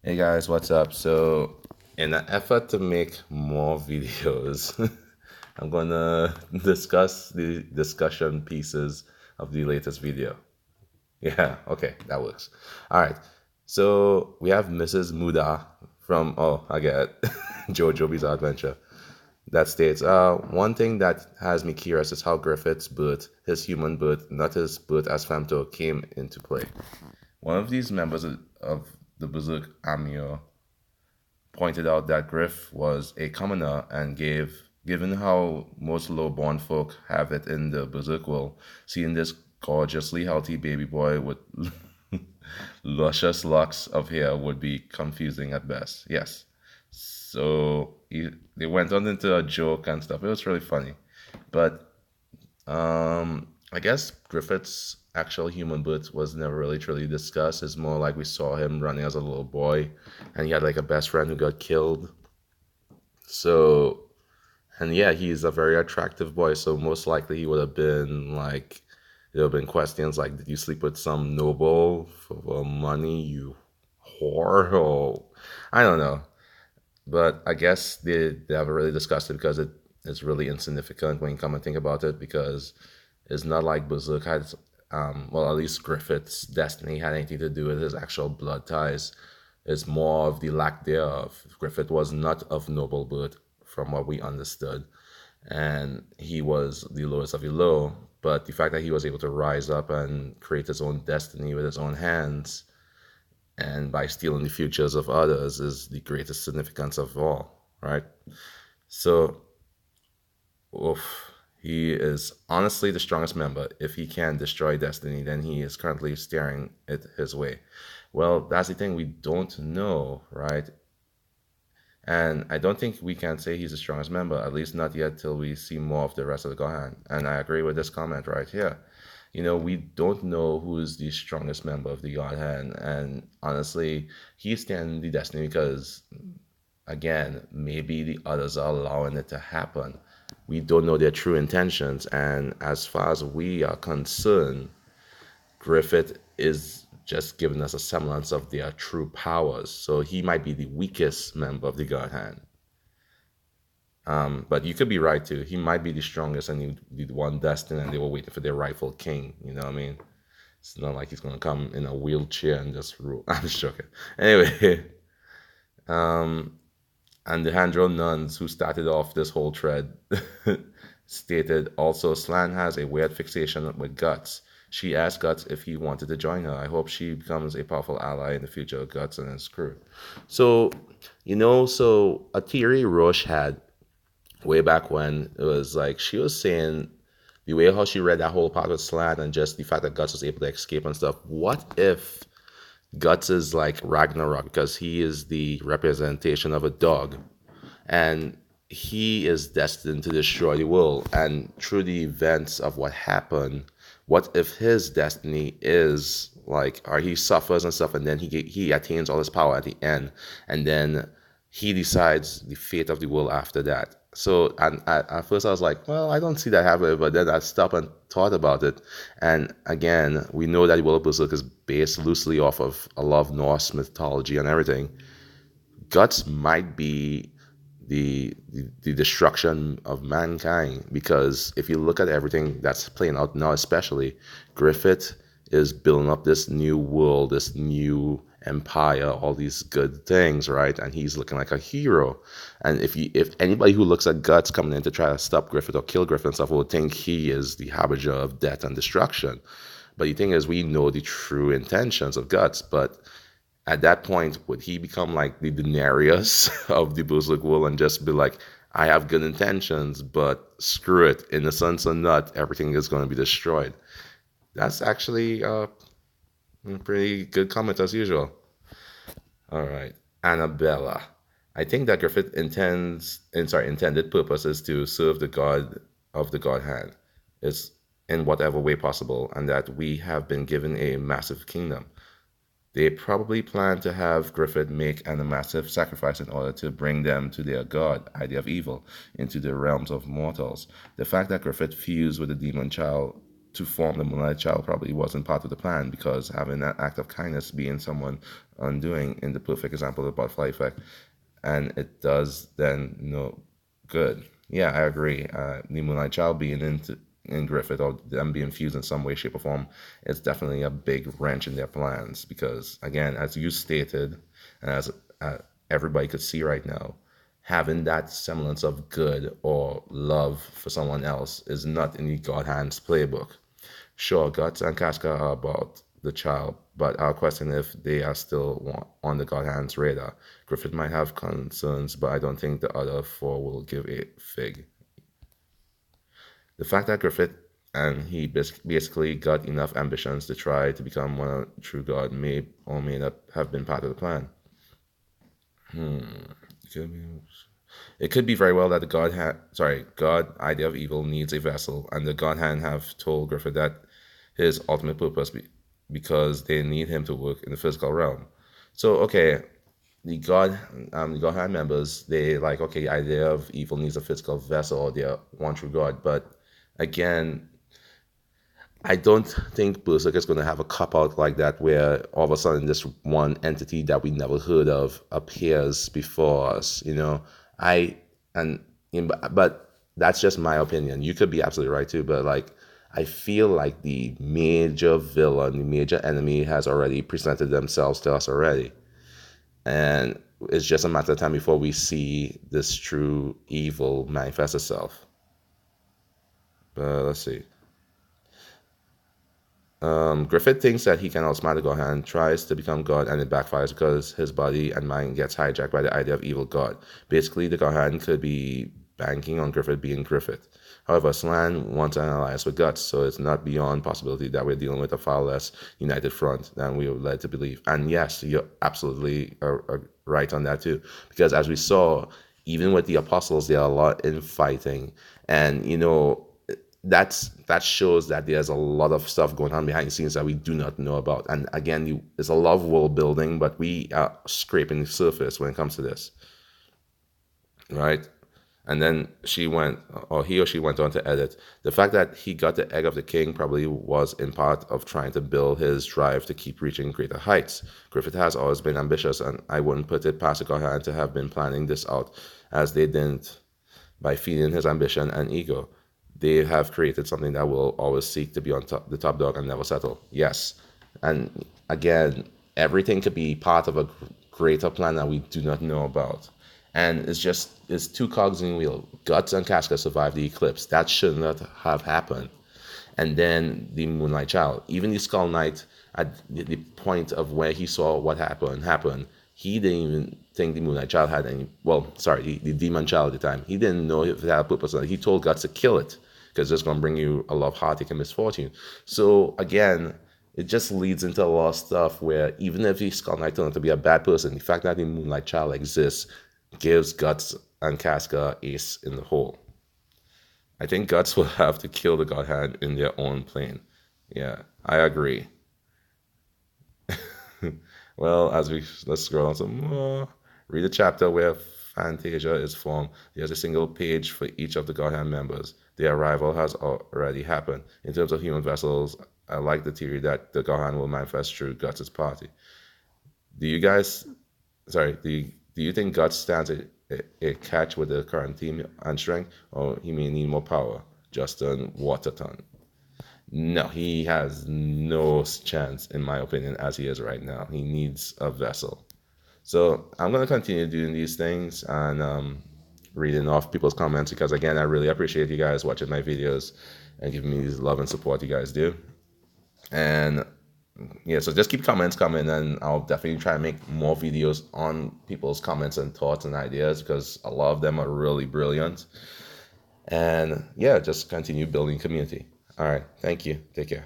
Hey guys, what's up? So, in an effort to make more videos, I'm gonna discuss the discussion pieces of the latest video. Yeah, okay, that works. All right. So, we have Mrs. Muda from, oh, I get it, JoJo Bizarre Adventure. That states, one thing that has me curious is how Griffith's birth, his human birth, not his birth as Femto, came into play. One of these members of the Berserk Army pointed out that Griff was a commoner and given how most low-born folk have it in the Berserk world, seeing this gorgeously healthy baby boy with luscious locks of hair would be confusing at best. Yes. So they went on into a joke and stuff. It was really funny. But I guess Griffith's actual human birth was never really truly discussed. It's more like we saw him running as a little boy, and he had like a best friend who got killed. So, and yeah, he's a very attractive boy. So most likely he would have been like, there would have been questions like, did you sleep with some noble for money, you whore? Or I don't know. But I guess they haven't really discussed it because it's really insignificant when you come and think about it, because it's not like Berserk had, well, at least Griffith's destiny had anything to do with his actual blood ties. It's more of the lack thereof. Griffith was not of noble birth, from what we understood, and he was the lowest of the low. But the fact that he was able to rise up and create his own destiny with his own hands and by stealing the futures of others is the greatest significance of all, right? So, oof, he is honestly the strongest member. If he can destroy destiny, then he is currently steering it his way. Well, that's the thing, we don't know, right? And I don't think we can say he's the strongest member, at least not yet till we see more of the rest of the Gohan. And I agree with this comment right here. We don't know who is the strongest member of the God Hand. And honestly, he's standing the destiny because, again, maybe the others are allowing it to happen. We don't know their true intentions. And as far as we are concerned, Griffith is just giving us a semblance of their true powers. So he might be the weakest member of the God Hand. But you could be right too. He might be the strongest and he the one destined, and they were waiting for their rightful king. You know what I mean? It's not like he's gonna come in a wheelchair and just rule. I'm just joking. Anyway, and the Handro nuns who started off this whole thread stated also Slan has a weird fixation with Guts. She asked Guts if he wanted to join her. I hope she becomes a powerful ally in the future of Guts and his crew. So, so a theory Roche had way back when, it was like she was saying the way how she read that whole part with Slan and just the fact that Guts was able to escape and stuff. What if Guts is like Ragnarok because he is the representation of a dog and he is destined to destroy the world? And through the events of what happened, what if his destiny is like, or he suffers and stuff, and then he attains all his power at the end, and then he decides the fate of the world after that. So, and at first I was like, well, I don't see that happening, but then I stopped and thought about it. And again, we know that the world of Berserk is based loosely off of a lot of Norse mythology and everything. Guts might be the destruction of mankind, because if you look at everything that's playing out now, especially Griffith is building up this new world, this new empire, all these good things, right? And he's looking like a hero. And if anybody who looks at Guts coming in to try to stop Griffith or kill Griffith and stuff will think he is the harbinger of death and destruction. But the thing is, we know the true intentions of Guts, but at that point, would he become like the Daenerys of the Berserk world and just be like, I have good intentions, but screw it. In the sense or not, everything is going to be destroyed. That's actually a pretty good comment as usual. All right. Annabella. I think that Griffith intended purpose is to serve the god of the god hand is in whatever way possible, and that we have been given a massive kingdom. They probably plan to have Griffith make a massive sacrifice in order to bring them to their god, idea of evil, into the realms of mortals. The fact that Griffith fused with the demon child to form the Moonlight Child probably wasn't part of the plan, because having that act of kindness being someone undoing in the perfect example of the butterfly effect, and it does then good. Yeah, I agree. The Moonlight Child being in Griffith, or them being fused in some way, shape, or form, it's definitely a big wrench in their plans, because again, as you stated, and as everybody could see right now, having that semblance of good or love for someone else is not in the God Hand's playbook. Sure, Guts and Casca are about the child, but I'll question if they are still on the God Hand's radar. Griffith might have concerns, but I don't think the other four will give a fig. The fact that Griffith and he basically got enough ambitions to try to become one true God may or may not have been part of the plan. It could be very well that the God idea of evil needs a vessel, and the God Hand have told Griffith that his ultimate purpose because they need him to work in the physical realm. So okay, the God Hand members, they like, okay, the idea of evil needs a physical vessel, or they're one true God, but again, I don't think Berserk is going to have a cop out like that, where all of a sudden this one entity that we never heard of appears before us. I and but that's just my opinion. You could be absolutely right too, but like, I feel like the major villain, the major enemy, has already presented themselves to us already, and it's just a matter of time before we see this true evil manifest itself. But let's see. Griffith thinks that he can outsmart the God Hand, tries to become God, and it backfires because his body and mind gets hijacked by the idea of evil God. Basically, the God Hand could be banking on Griffith being Griffith. However, Slan wants an alliance with Guts, so it's not beyond possibility that we're dealing with a far less united front than we were led to believe. And yes, you're absolutely right on that too, because as we saw, even with the apostles, they are a lot in fighting, and that shows that there's a lot of stuff going on behind the scenes that we do not know about. And again, it's a lot of world building, but we are scraping the surface when it comes to this, right? And then he or she went on to edit. The fact that he got the egg of the king probably was in part of trying to build his drive to keep reaching greater heights. Griffith has always been ambitious, and I wouldn't put it past the God Hand to have been planning this out, as they didn't, by feeding his ambition and ego. They have created something that will always seek to be on top, the top dog, and never settle. Yes. And again, everything could be part of a greater plan that we do not know about. And it's two cogs in the wheel. Guts and Casca survived the eclipse. That should not have happened. And then the Moonlight Child. Even the Skull Knight, at the point of where he saw what happened, he didn't even think the Moonlight Child had any, the Demon Child at the time. He didn't know if it had a purpose. He told Guts to kill it, because it's going to bring you a lot of heartache and misfortune. So again, it just leads into a lot of stuff where even if the Skull Knight turned out to be a bad person, the fact that the Moonlight Child exists gives Guts and Casca ace in the hole. I think Guts will have to kill the God Hand in their own plane. Yeah, I agree. Well, let's scroll on some more. Read a chapter where Fantasia is formed. There's a single page for each of the God Hand members. Their arrival has already happened. In terms of human vessels, I like the theory that the God Hand will manifest through Guts' party. Do you think Guts stands a catch with the current team and strength, or he may need more power? Justin Waterton. No, he has no chance, in my opinion, as he is right now. He needs a vessel. So I'm going to continue doing these things and reading off people's comments, because, again, I really appreciate you guys watching my videos and giving me love and support you guys do. And yeah, so just keep comments coming, and I'll definitely try and make more videos on people's comments and thoughts and ideas, because a lot of them are really brilliant. And yeah, just continue building community. All right. Thank you. Take care.